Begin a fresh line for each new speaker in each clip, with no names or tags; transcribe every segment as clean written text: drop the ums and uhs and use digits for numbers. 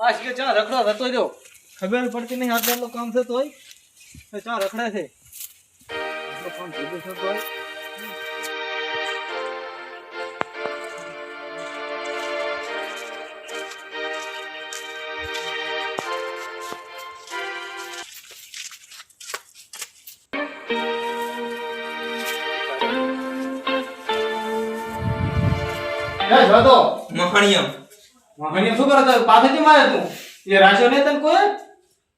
આ કે ચા રખડો થતો રહ્યો ખબર પડતી નહીં આટલો કામ થતો હોય ચા રખડે છે આટલો કામ ભેગો થતો હોય તો
મહાણિયમ
શું કરો તો પાછળથી મારે તું એ રાશો ને તને કોઈ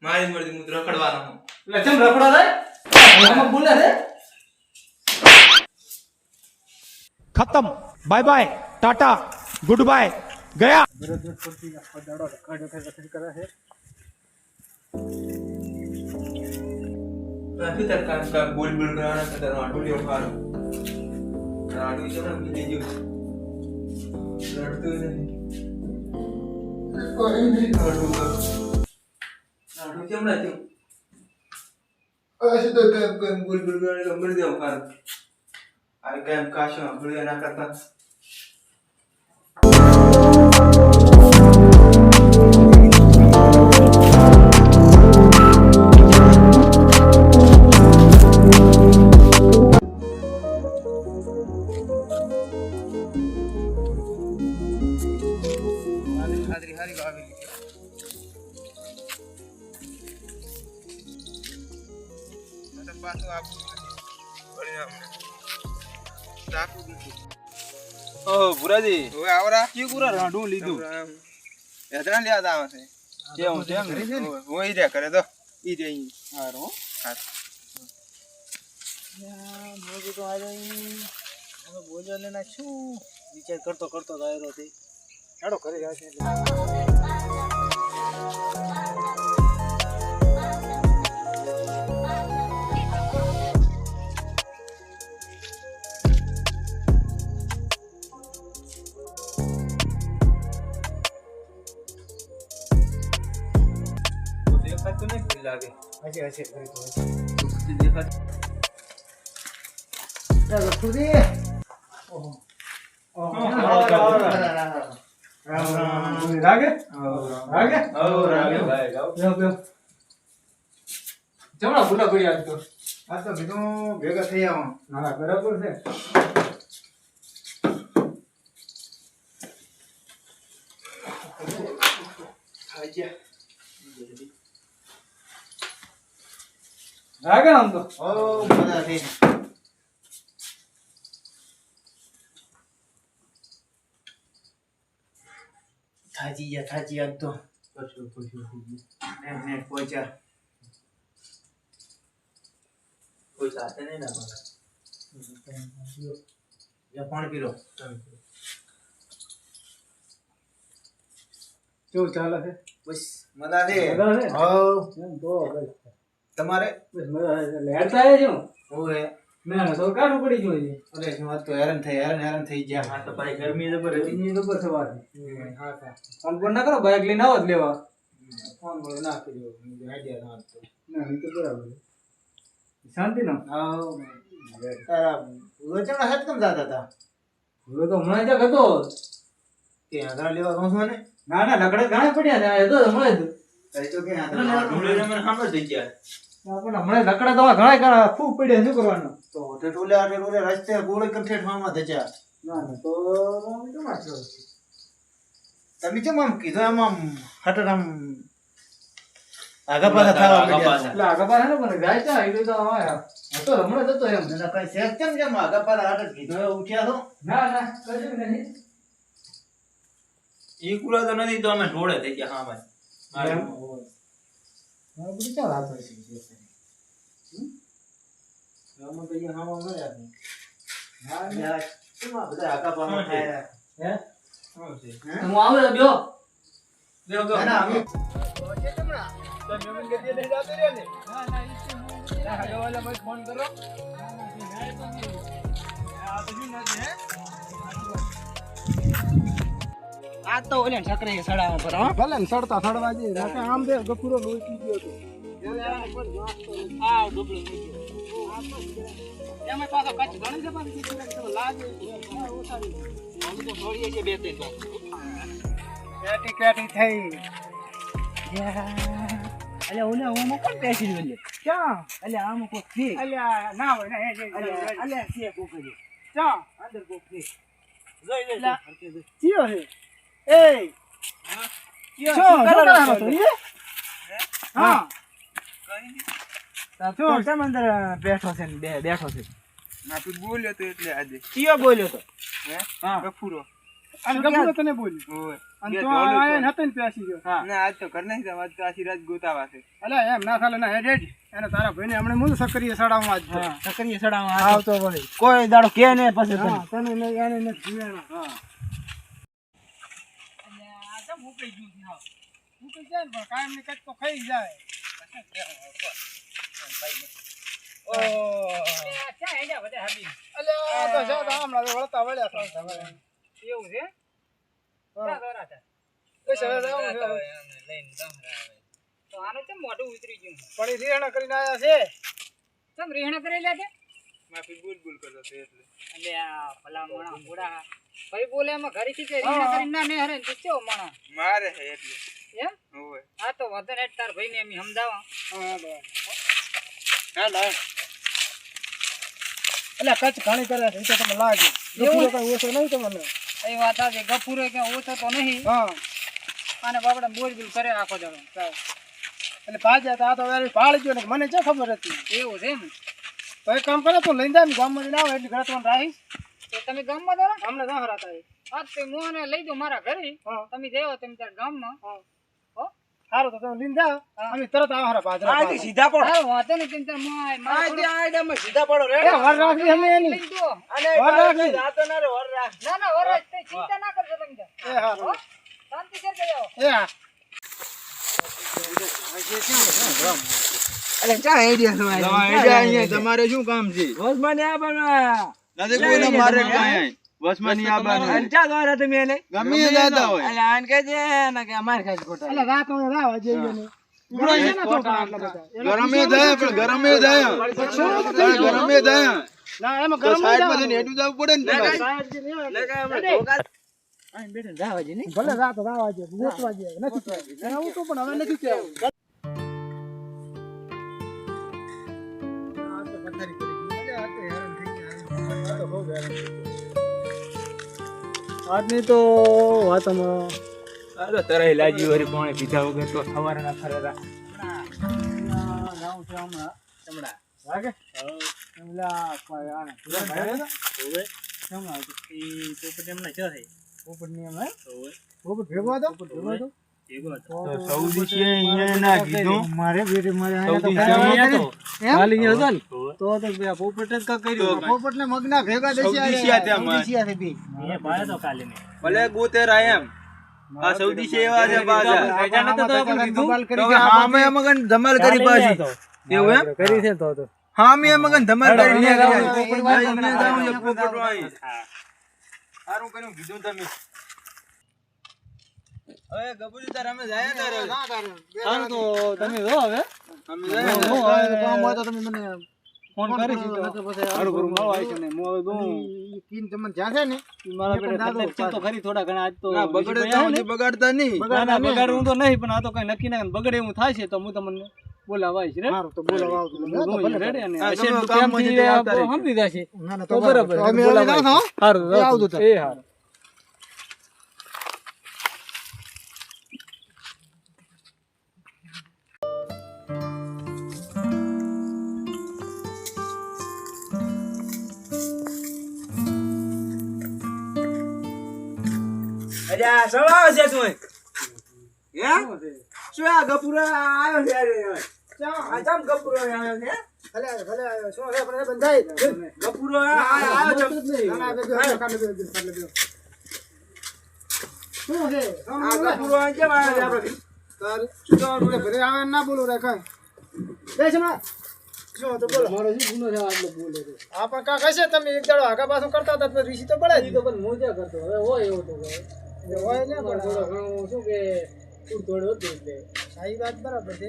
મારી મરજી હું રખડવાનો હું
એટલે ચમ રખડો રે આમાં બોલે રે
खत्म bye bye tata goodbye गया
કાફી તર કામ કા બોલ બોલ રાણા કતર આટો લ્યો ખારો રાડુ છે ને બીજી જો રડતો નહીં કોઈ નહીં રાડુ કેમ લાગ્યો આ તો કામ બોલ બોલ રાણા મર દેવ ખારો આ કામ કાશો ભળ્યા ના કરતા
ભુરાજી
હવે આવરા
કી પૂરા રાંઢું લીધું
એતરા લ્યા આવા છે
કેમ કેમ
હોય રે કરે તો ઈ રે ઈ
હારો
હા
મોજે તો આ રહી હવે બોજો લેના શું વિચાર કરતો કરતો આયરો તે હેડો કરી રહ્યા છે
દેખાતું નહીં લાગે
હશે હશે
દેખાતું
ચાલો ખુદી ઓહો રાગે રાગે
ભાઈ
જમણા ભૂલા પડી આજ તો
આ તો કીધું ભેગા થઈ આવો
હા બરાબર છે રાગે આમ તો
ઓ મજા થઈ
થાજી આજ તો ને પહોંચ્યા
કોઈ સાથે નહીં ના મને
પાણી પી લો કેવું ચાલે છે
બસ મજા છે
મજા છે?
હો
એમ તો બસ
તમારે
બસ મજા છે લેડતા આવ્યા છો
ઓએ
ના તો કાઢું પડી ગયું છે
અરે શું વાત તો હેરાન થઈ ગયા
હા તો ભાઈ ગરમી જબર હતી ની જબર સવાર હા ફોન ફોન ના કરો બાઈક લઈને આવો જ લેવા
ફોન બોલ ના કર્યો આઈડિયા ના હતો
ના એ તો બરાબર શાંતિ નો
હા તારા વચન હાથ કેમ જાતા હતા
હવે તો હમણાં જ હતો
કે આધાર લેવા કહું છું ને
ના ના લકડે ઘણા પડ્યા ને આ તો હમણાં જ
કઈ તો કે આધાર લેવા ઢોળે મને સામે થઈ ગયા
પણ હમણાં લકડા તો ઘણા ઘણા ખૂબ પડ્યા શું કરવાનું
તો ટોલે રસ્તે ગોળે કંઠે ઠામા થયા
ના ના તો
તમે કેમ આમ કીધું એમ આમ હટર આમ આગા પાછા થવા માંડ્યા
એટલે આગળ પાછળ ને પણ ગાય ચા એટલે તો આયા હતો હમણાં જતો એમ
એટલે કઈ શેક કેમ આગા પાછા હટર કીધું એવું ઉઠ્યા તો
ના ના કશું નહીં
ઈ કુલા તો નથી તો અમે ઢોળે થઈ ગયા હા ભાઈ
હા બધું ચાલ આ તો છે
આમાં તો અહીંયા હામાં મળ્યા
હા
યાર કેમ આ બધા આગા પાછા થાય
હે
શું છે
હું આવું બ્યો
દેવો ગો ના અમે
આ તો ઓલે છકરે સડાવા પર હો ભલે ને સડતા સડવા જઈએ નાકે આમ દે ગફુરો લોચી ગયો તો આ ડબલો એમાં પાછો કચ ઘણી છે પાછી લાગે ઓસાડી આમ તો છોડીએ છે બે ત્રણ કેટી કેટી થઈ અલ્યા ઓલે ઓમાં કોણ બેસી રહ્યું લે ક્યાં અલ્યા આમાં કોક છે અલ્યા ના હોય ને અલ્યા છે કોક છે ક્યાં અંદર કોક છે જોઈ લે ચિયો છે એ શું કરવાનો તો હા તો કેમ અંદર બેઠો છે ને બેઠો છે
માફી બોલ્યો તો એટલે આજે
ચિયો બોલ્યો તો
હે
હા
ગફુરો
અને ગફુરો તને બોલ્યો
ઓય
અને તો આયા નતો ને પેસી ગયો હા
ના આજ તો ઘર નહીં જવા આજ તો આશીર્વાદ ગોતાવા છે
અલ્યા એમ ના થાલે ના હેડ એને તારા ભાઈને હમણે મું સક્રિય સડાવવા આજ સક્રિય સડાવવા આવતો વળી કોઈ દાડો કે ને પછી તને તને એને ને જીવાના હા અલ્યા આ તો મૂકી ગયું છે હા મૂકી જાય પણ કાયમ ની કટ તો ખાઈ જાય ઓ ક્યાં હેડ્યા બધે હાબી અલ્યા તો જો હમણાં વળતા વળ્યા એવું છે ક્યાં દોરા છે એ સરે લઈને દમરાવે તો આનો કેમ મોઢું ઉતરી ગયું પણ એ રીહણા કરીને આયા છે કેમ રીહણા કરી લે છે
માફી બોલ કરતો તો એટલે
એટલે આ ભલા મોણા મોડા ભાઈ બોલે એમાં ઘરેથી કે રીહણા કરીને ના ને હરે તો કેવો મોણા
મારે છે એટલે
એમ
ઓય
આ તો વધન હેડ તાર ભાઈને એમ સમજાવા હા લા એટલે કચ ઘણી કરે છે તો તમને લાગે ગફુરો કઈ ઓછો નહીં તમને એ વાત આ છે ગફુરો કે ઓછો તો નહીં હા અને બાપડા બોલ કરે આખો દાડો એટલે ભાજ્યા તા તો વેરી ભાળ ગયો ને મને શું ખબર હતી એવું છે એમ તો એક કામ કરે તો લઈને જાય ગામમાં જઈને આવો એટલે ઘરે તમને રાહીશ તો તમે ગામમાં જાવ અમને ના હરાતા આજ તે મોહને લઈ દો મારા ઘરે તમે જાવ તમે તાર ગામમાં હો સારું તો તમે લઈને જાવ અમે તરત આવો હરા પાદરા આ સીધા પડો હા વાતો ને તમે તાર મોય આઈડિયામાં સીધા પડો રે વર રાખી અમે એની લઈ દો અને વર રાખી રાતો ના રે વર રાખ ના વર રાખ ચિંતા ના કરજો તમે એ હા શાંતિ કર જાઓ એ હા અલે ચા આઈડિયા છો આઈડિયા અહીંયા તમારે શું કામ છે વસમાં ને આબા નથી કોઈને મારે કાઈ વસમાં ની આબા ને ચા દ્વારા તમે એને ગમે જાતા હોય અલે આન કહે છે ને કે અમાર ખાસ ખોટા અલે રાત ને રાવા જઈએ ને ગરમે જાય પણ ગરમે જાય ગરમે જાય ના એમાં ગરમ સાઈડ માં જઈને હેડું જવું પડે ને લગા આપણે ઢોકા આઈ બેઠે રાવાજી ને ભલે રાત રાવાજી ગોતવાજી નથી આવું તો પણ હવે નથી કેવું આજની તો વાતમાં આ તો તરાઈ લાજી વરી પાણી પીધા વગર તો સવારના ફરેરા ગાઉં છે હમણાં ચમડા વાગે એમલા આને પૂરા ભાઈ ઓવે ચમડા ઈ પોપટ એમના ચો થઈ પોપટ ની એમ હે ઓવે પોપટ ભેગો હતો સૌદી છે અહીંયા ના કીધું મારે બેટે મારે સૌદી છે ખાલી ને હતો ને તો પોપટ જ કા કર્યું પોપટ ને મગના ભેગા દેશી આયા બી એ ભાઈ તો કાલે ને ભલે ગોતેરા એમ આ સૌદી છે એવા છે બાજા રાજાને તો કીધું તો હા મે મગન ધમાલ કરી પાછી એવું એમ કરી છે તો હા મે મગન ધમાલ કરી લે પોપટ ભાઈ ને જાવ એક પોપટ ભાઈ સારું કર્યું કીધું તમે હવે ગબુજી તાર અમે જાય તારે ના તારે હાલ તો તમે જો હવે અમે જાય કામ હોય તો તમે મને ફોન કરી છે તો પછી હારું કરું માવ આવી છે ને મો હવે દો તીન તમને જાશે ને મારા બેટે તકલીફ છે તો ખરી થોડા ઘણા આજ તો ના બગડે તો બગાડતા નહીં ના બગાડું તો નહીં પણ આ તો કઈ નક્કી ના બગડે એવું થાય છે તો હું તમને બોલાવાય છે રે હારું તો બોલાવા આવજો રેડે અને અશે કામ થી સમજી જશે ના ના તો બરાબર અમે બોલાવા હારું આવજો તો એ હારું અલ્યા સવાવ છે તું હે શું આ ગપુરો આવ્યો છે અરે આ જમ ગપુરો આવ્યો છે ભલે ભલે આવ્યો શું હે પણ બંધાઈ ગપુરો આવ્યો છે ના બે કાને બે શું છે આ ગપુરો આ કેમ આવ્યો છે આપણે તાર શું તો ભલે આવે ના બોલો રે કઈ બેસ માં શું તો બોલો મારો શું ગુનો છે આટલો બોલે છે આ પણ કા કશે તમે એક દાડો આગા પાછું કરતા હતા તો ઋષિ તો પડે તો પણ મોજા કરતો હવે હોય એવું તો હોય ને પણ શું કે તું થોડો હતું એટલે સારી વાત બરાબર છે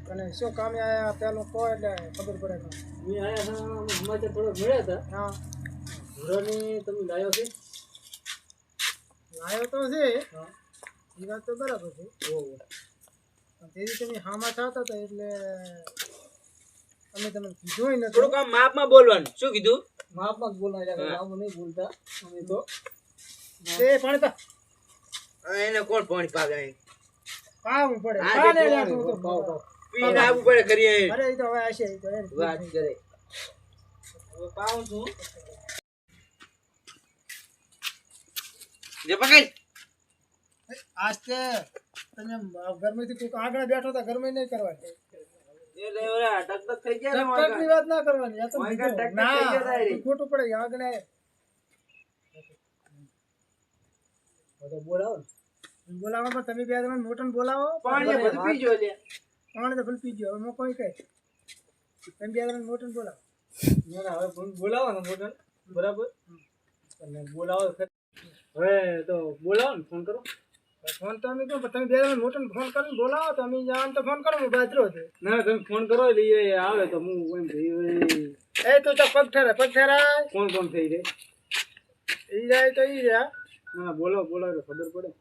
અને શું કામે આયા પેલો કહો એટલે ખબર પડે મેં આયા સમાચાર થોડો મળ્યા હતા હા ઘોડાની તમે લાયો છે લાયો તો છે એ વાત તો બરાબર છે તેથી તમે હામાં થતા હતા એટલે અમે તમને કીધું નથી.
થોડુંક આમ માપમાં બોલવાનું. શું કીધું?
માપમાં જ બોલાય છે, આવું નહીં બોલતા અમે તો. એ પાણી તા
એને કોણ પાણી પાગે?
પાવું પડે.
હા,
પાને
જે
લ્યા તું તો.
પીને આવવું પડે કરીએ.
અરે એ તો હવે આશે એ તો એમ.
વાત કરે. હવે પાવું છું. જે પકડ.
આસ્તે તમે ગરમીથી કોઈક આગળ બેઠો તો ગરમી નહીં કરવાની.
એટલે ઓલા ટક થઈ ગયા ને
ટકટકની વાત ના કરવાની. આ તો
ઓય કાંઈ ટક ટક
ના,
થઈ ગયા તા રે.
ખોટું પડે આગળ બોલાવવામાં તમે બે જણા મોટન બોલાવો.
પાણી બધું પીજો લે.
પાણી તો ભલે પીજો. હવે મેં કોઈ કહે તમે બે જણા મોટન બોલાવો.
ના ના હવે બોલાવો ને મોટન બરાબર અને બોલાવો હવે તો બોલાવો ને ફોન કરો
ફોન તો અમે કહો તમે બે જણા મોટન ફોન કરીને બોલાવો તો અમે જાણ તો ફોન કરો હું બાજરો છે.
ના તમે ફોન કરો એટલે એ આવે તો હું એમ
એ તું તો પગ ઠેરાય
કોણ કોણ થઈ જાય
ઈ જાય તો ઈ રહ્યા.
ના ના બોલાવો બોલાવો તો ખબર પડે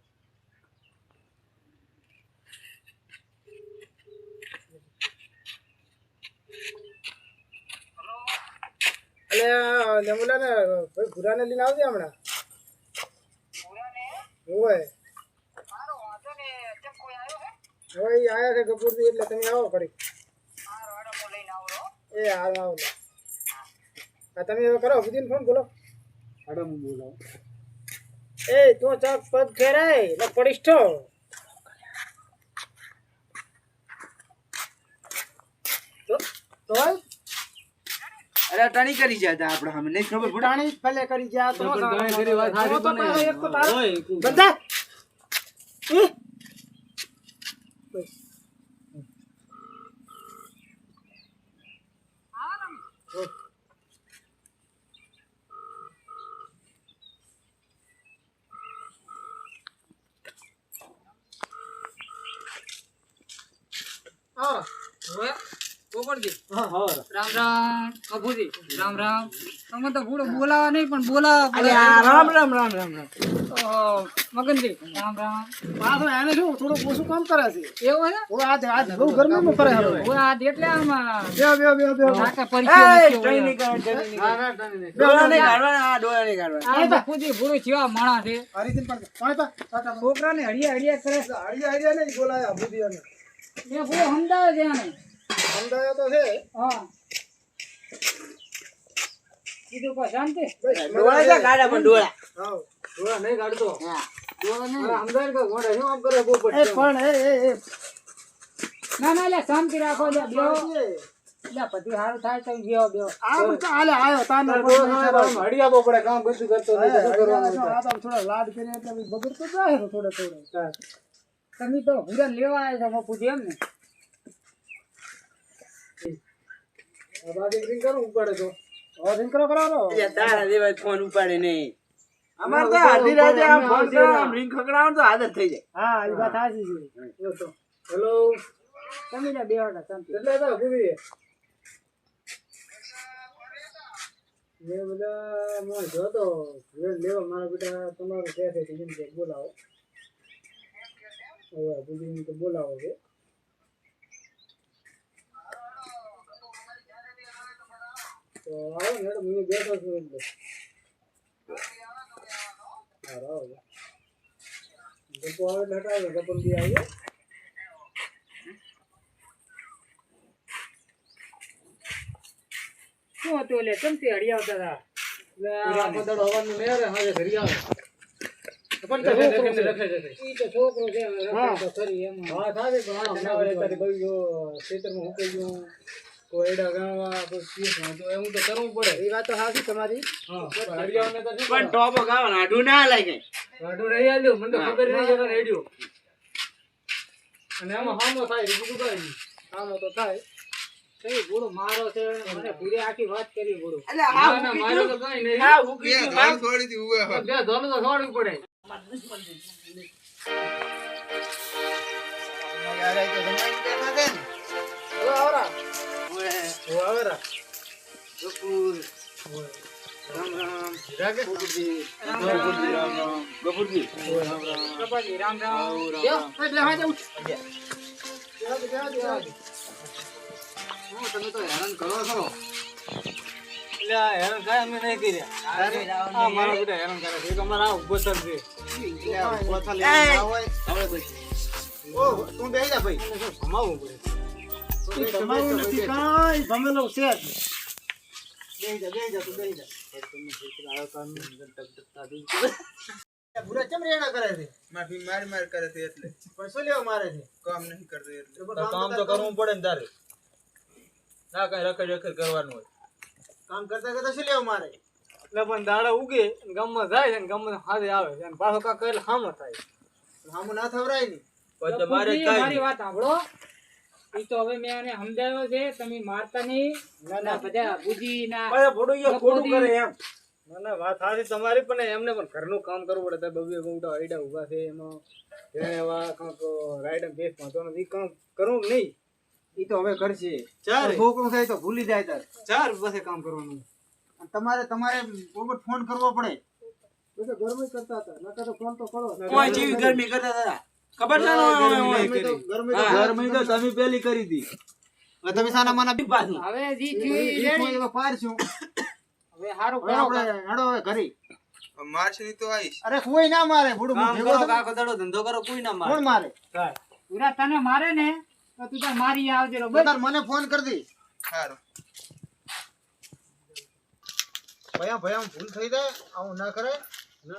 એટલે લેમુલા ને ભાઈ ભૂરાને લઈને આવજે હમણાં. હોય હવે ઈ આયા છે ગપુરથી એટલે તમે આવો કરી. એ હાલ આવો. હા તમે હવે કરો બુદ્ધિને ફોન બોલો.
આડમ બોલાવો
એ તું ચાક પગ ફેરાય એટલે પડીશ તો. તોય
અરે ટણી કરી જતા આપણે સામે નહીં ખબર પડે.
પુટાણી ભલે કરી ગયા તો
પણ તમે કરી વાત સારી
તો
પણ
પાછો એક તો તારો
હોય
બંધા. હા
હા
રામ રામ કપૂરજી રામ રામ. તમે તો બુડો બોલાવા નહીં પણ બોલાવા
અરે આ રામ રામ રામ રામ રામ.
મગનજી રામ રામ.
પાછો એને શું થોડું ઓછું કામ કરે છે.
એવું હે ને?
ઓ આજ બહુ ગરમીમાં ફરે હવે.
ઓય આ એટલે આમાં
બે
નાકા
એ
પરિચય
ટણી નહીં કરવા, ટણી નહીં.
ના ના ટણી નહીં.
ડોળા નહીં કાઢવાના, આ ડોળા નહીં કાઢવાના.
આ બાપુજી બુડો ચેવા માણા છે.
હરીથી પણ પાણી પા ટાટા
છોકરાને હડિયા હડિયા કરે.
હળિયા નહીં બોલાયા બુદ્ધિઓને.
એ બુડો સમજાવે છે આને.
સમજાયો તો છે.
હા કીધું કોઈ શાંતિ.
ડોળા ક્યાં કાઢ્યા પણ ડોળા.
હાઉ.
ડોળા નહીં કાઢતો
હા.
બોલો નહીં.
અરે સમજાય કે ગોડા શું આમ કરે બહુ
એ
પડશે
પણ એ
ના ના લે શાંતિ રાખો લે બેહો. લે પછી સારું થાય તો બેહો બેહો.
આ બધું હાલે આયો તાનો
હડિયા બહુ પડે કામ બધું કરતો નહીં તો શું કરવાનું
આ તો થોડા લાડ કરીને એટલે બગડતો જાય છે થોડે થોડે.
તમે તો ભૂરા લેવા આવ્યા છો બાપુજી એમ ને?
આ બાજુ ring કરું ઉપાડે તો
હવે રિંગ કરો કરાવો.
એટલે તારા જેવા ફોન ઉપાડે નહીં. અમારે તો આધી રાતે આમ ફોન કરો, આમ ring ખકડાવો તો આદત થઈ જાય.
હા એ વાત સાચી છે.
હેલો
તમે લે બેહો શાંતિ.
એટલે તો પૂરી મેં બધા મોય જોતો લેવા મારા બેટા તમારું કહે છે જેમ કે બોલાવો હવે પૂરી તો બોલાવો છે તો આવો ને હું બેઠો છું એટલે હા રાવ ગપો આવે એટલે હટાવે ગપન બી આવ્યો
શું હતું લે ચમથી હડિયા આવતા હતા?
એટલે આ પદડો હવાનું ને રે હાજે ઘરી આવે
પણ તો છોકરો છે.
ઈ તો છોકરો છે હવે
હા.
રખે તો ખરી એમ.
હા થાય પણ આ બનાવે તારી બઈ જો ખેતરમાં હુકાઈ ગયું કોઈ એડા ગાવા કોઈ પીસમાં તો એવું તો કરવું પડે
એ વાત તો સાચી તમારી.
હા હરિયાને તો
પણ ટોપો ગાવાનો આડું ના લાગે.
રાડો રહી આલ્યો મને તો ખબર નહીં કે રેડિયો અને આમાં હામો થાય બીજું કાંઈ નહીં
આમાં તો થાય.
કઈ બુડો મારો છે મને પૂરી આખી વાત કરી બુડો.
એટલે આ
ના ના
હુકી
મારે તો
ગયું.
કાંઈ નહીં
આ હુકી ગયું.
બે ધોલ તો છોડવી પડે
હવે આવરા.
ઓય,
ઓ આવરા.
ગફુર. રામ રામ. ગફુરજી. રામ રામ. ગફુરજી.
કપાજી રામ રામ.
રામ રામ.
બેહો.
એટલે હા જાઉં.
તમે તો હેરાન કરો છો.
એટલે આ હેરાન કાંઈ અમે નહીં કર્યા. આ મારા બેટા હેરાન કરે છે. એક અમારા આ ઊભો સર છે.
કોથા લેવા ના હોય. હવે પછી. ઓ તું બેહી જા ભાઈ.
એને શું સમાવવું પડે.
તમારું નથી કાંઈ ભમેલો છે જ.
બેહી જા તું બેહી જા. ભૂરા ચમ રેડા કરે છે?
માફી માર કરે છે એટલે
પૈસો લેવા મારે છે.
કામ નહીં કરતો એટલે
કામ તો કરવું પડે ને તારે. ના કઈ રખડ કરવાનું હોય.
કામ કરતા કરતા શું લેવા મારે?
એટલે પણ દાડા ઉગે ને ગામમાં જાય છે ને ગામમાં હાથે આવે છે અને પાછો કાંક એટલે હામો થાય.
હામું ના થવરાય ને.
પણ તમારે
બાપુજી,
કાંઈ
મારી વાત સાંભળો. ઈ તો હવે મેં એને સમજાવ્યો છે, તમે મારતા નહીં. ના બધા બુજી ના
પાછા ભોળું ખોટું કરે એમ. ના ના વાત સાચી તમારી, પણ એમને પણ ઘરનું કામ કરવું પડે. બબે બહુડા આઈડા ઉભા છે એમાં એને એવા કાંક રાઈડ બેસ વાંચો નથી. કામ કરવું નહીં.
ઈ તો હવે કરશે.
ચાર
છોકરું થાય તો ભૂલી જાય તાર.
ચાર પાસે કામ કરવાનું.
અને તમારે બરોબર ફોન કરવો પડે.
બધા ગરમી કરતા હતા નકર તો ફોન તો કરો.
કોઈ જેવી ગરમી કરતા હતા. ખબર છે ને ગરમી તો તમે પેલી કરી હતી. હવે તમે સાના માના બી પાછું.
હવે જી થયું ઈ રેડી.
હવે પારશું.
હવે હારું
હવે
કરો.
આપણે હેડો હવે ઘરે.
માર્ચ ની તો આવીશ.
અરે કોઈ ના મારે ભૂડું
કામ
ભેગો
કરો
થતો.
કાકો દાડો ધંધો કરો કોઈ ના મારે.
કોણ મારે?
પૂરા તને મારે ને તો તું તાર મારી આવજે રો.
તાર મને ફોન કરી દે.
સારું
ભયા ભૂલ થઈ જાય આવું ના કરે.